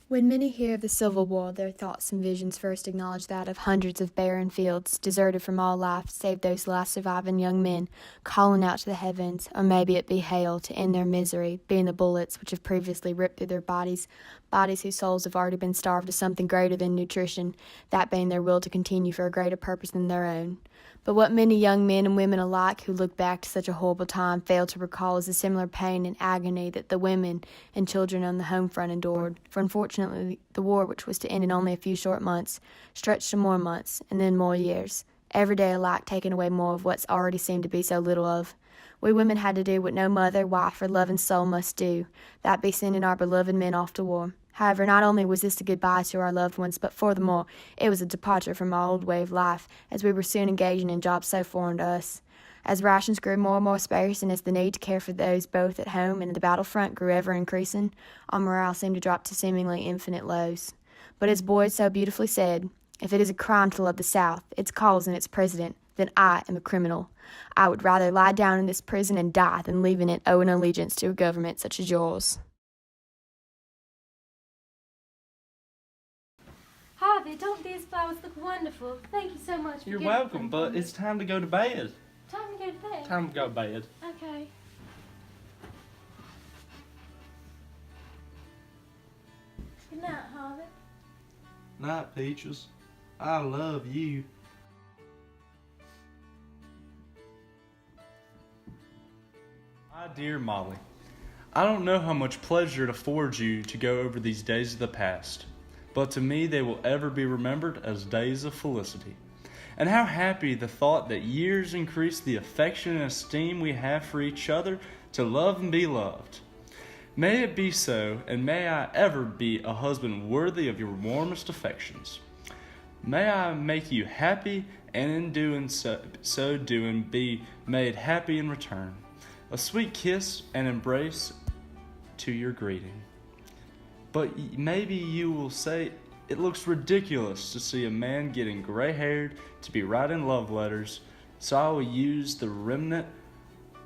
When many hear of the Civil War, their thoughts and visions first acknowledge that of hundreds of barren fields, deserted from all life save those last surviving young men, calling out to the heavens, or maybe it be hail, to end their misery, being the bullets which have previously ripped through their bodies whose souls have already been starved of something greater than nutrition, that being their will to continue for a greater purpose than their own. But what many young men and women alike who look back to such a horrible time fail to recall is the similar pain and agony that the women and children on the home front endured. For unfortunately, the war, which was to end in only a few short months, stretched to more months, and then more years, every day alike taking away more of what's already seemed to be so little of. We women had to do what no mother, wife, or loving soul must do, that be sending our beloved men off to war. However, not only was this a goodbye to our loved ones, but furthermore, it was a departure from our old way of life, as we were soon engaging in jobs so foreign to us. As rations grew more and more sparse, and as the need to care for those both at home and at the battlefront grew ever increasing, our morale seemed to drop to seemingly infinite lows. But as Boyd so beautifully said, if it is a crime to love the South, its cause and its president, then I am a criminal. I would rather lie down in this prison and die than leave in it owing allegiance to a government such as yours. Harvey, don't these flowers look wonderful? Thank you so much for You're giving welcome, them but to me. it's time to go to bed. Time to go to bed. Time to go to bed. Okay. Good night, Harvey. Night, Peaches. I love you. My dear Molly, I don't know how much pleasure it affords you to go over these days of the past, but to me they will ever be remembered as days of felicity. And how happy the thought that years increase the affection and esteem we have for each other to love and be loved. May it be so, and may I ever be a husband worthy of your warmest affections. May I make you happy, and in doing so doing be made happy in return. A sweet kiss and embrace to your greeting. But maybe you will say it looks ridiculous to see a man getting gray-haired to be writing love letters, so I will use the remnant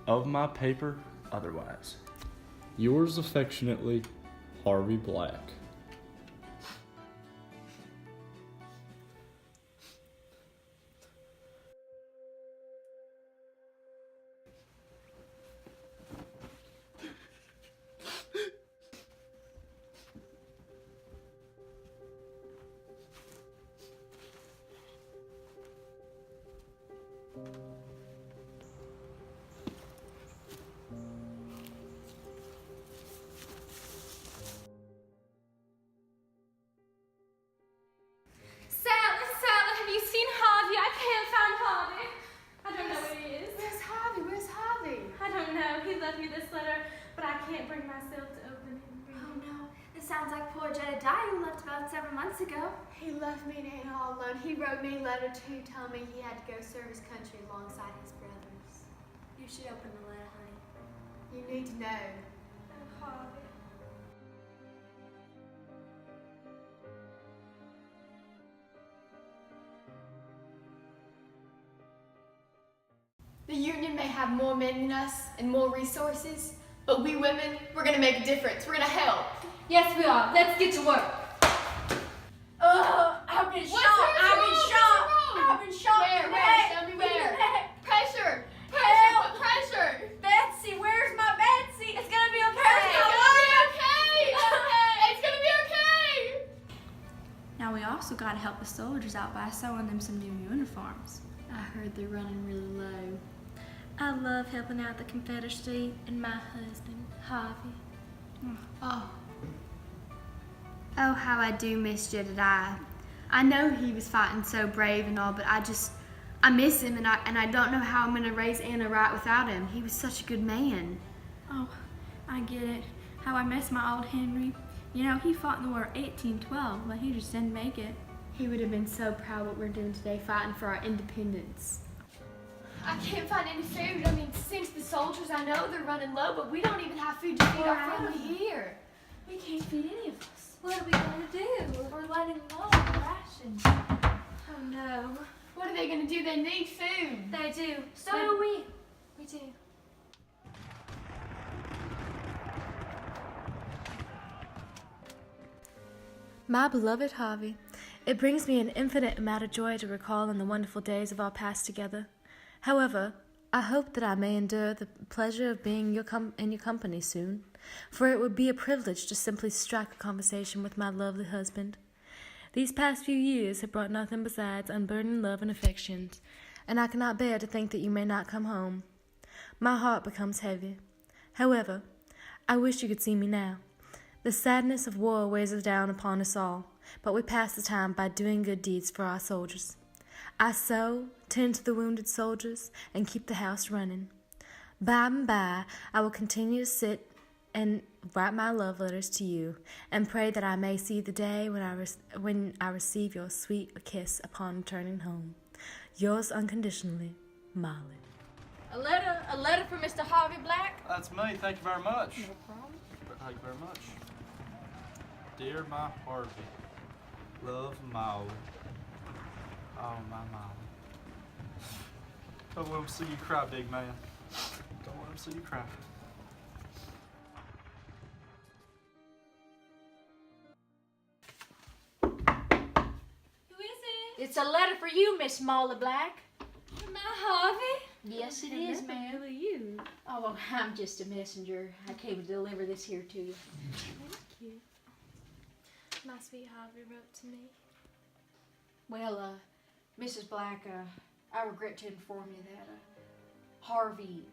of my paper otherwise. Yours affectionately, Harvey Black. Sally, have you seen Harvey? I can't find Harvey. I don't know where he is. Where's Harvey? Where's Harvey? I don't know. He left me this letter, but I can't bring myself to open it and read Oh it. no, this sounds like poor Jedediah who left about 7 months ago. He left me and Anna all alone. He wrote me a letter too, telling me he had to go serve his country alongside his brothers. You should open the letter, honey. You need to know. Oh, Harvey. The Union may have more men than us and more resources, but we women, we're gonna make a difference. We're gonna help. Yes, we are. Let's get to work. I've been shot! I've been shot! Where? Show me where. Pressure! Help! Put pressure! Betsy, where's my Betsy? It's gonna be okay! It's gonna be okay! Now we also gotta help the soldiers out by sewing them some new uniforms. I heard they're running really low. I love helping out the Confederacy and my husband, Harvey. Oh, Oh, how I do miss Jedediah. I know he was fighting so brave and all, but I miss him, and I don't know how I'm gonna raise Anna right without him. He was such a good man. Oh, I get it. How I miss my old Henry. You know, he fought in the War of 1812, but he just didn't make it. He would have been so proud of what we're doing today, fighting for our independence. I can't find any food. I mean, since the soldiers, I know they're running low, but we don't even have food to feed our family here. We can't feed any of us. What are we going to do? We're letting low on the rations. Oh, no. What are they gonna do? They need food. They do. So do we. We do. My beloved Harvey, it brings me an infinite amount of joy to recall on the wonderful days of our past together. However, I hope that I may endure the pleasure of being in your company soon, for it would be a privilege to simply strike a conversation with my lovely husband. These past few years have brought nothing besides unburdened love and affections, and I cannot bear to think that you may not come home. My heart becomes heavy. However, I wish you could see me now. The sadness of war weighs us down upon us all, but we pass the time by doing good deeds for our soldiers. I sew, tend to the wounded soldiers, and keep the house running. By and by, I will continue to sit and write my love letters to you, and pray that I may see the day when I receive your sweet kiss upon returning home. Yours unconditionally, Molly. A letter from Mr. Harvey Black? That's me. Thank you very much. No problem. Thank you very much. Dear my Harvey, love Molly. Oh, my Molly. Don't let him see you cry, big man. Don't let him see you cry. Who is it? It's a letter for you, Miss Molly Black. My Harvey? Yes, it is, ma'am. Who are you? Oh, well, I'm just a messenger. I came to deliver this here to you. Thank you. My sweet Harvey wrote to me. Well, Mrs. Black, I regret to inform you that Harvey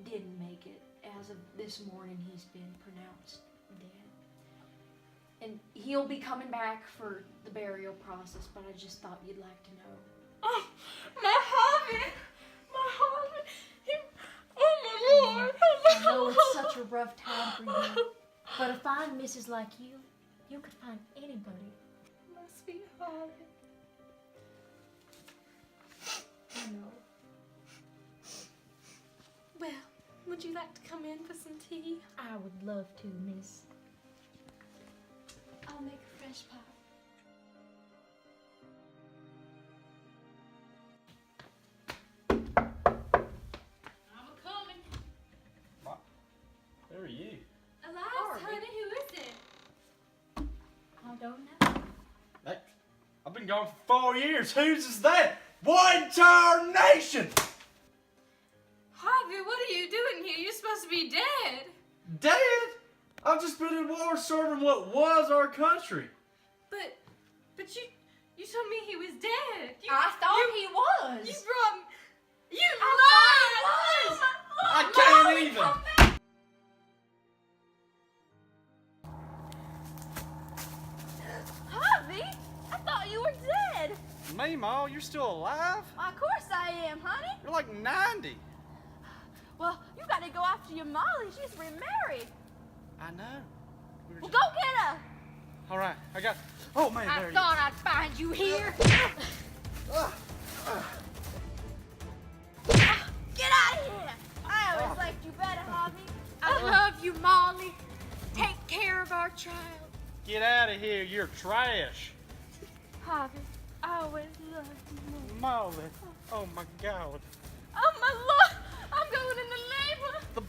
didn't make it. As of this morning, he's been pronounced dead. And he'll be coming back for the burial process, but I just thought you'd like to know. Oh, my Harvey! My Harvey! Oh, my Lord! I know it's such a rough time for you, but a fine missus like you could find anybody. My sweet Harvey. I know. Well, would you like to come in for some tea? I would love to, miss. I'll make a fresh pot. I'm a-coming. Who are you? Elias, Harvey. honey, who is it? I don't know. Hey, I've been gone for 4 years. Whose is that? One tarnation! Harvey, what are you doing here? You're supposed to be dead. Dead? I've just been in war serving what was our country. But you told me he was dead. I thought he was. You brought me. You I lied! thought I can't even. Harvey, I thought you were dead. Me, Ma, you're still alive? Of course I am, honey. You're like 90. Well, you got to go after your Molly. She's remarried. I know. Well, go get her. All right, I got. Oh man, I there thought I'd find you here. Get out of here. I always liked you better, Harvey. I love you, Molly. Take care of our child. Get out of here, you're trash. Harvey, I always loved you more. Molly. Oh my God. Oh, my Lord. I'm going into labor. The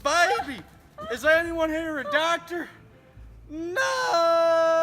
baby. Is there anyone here, a doctor? No.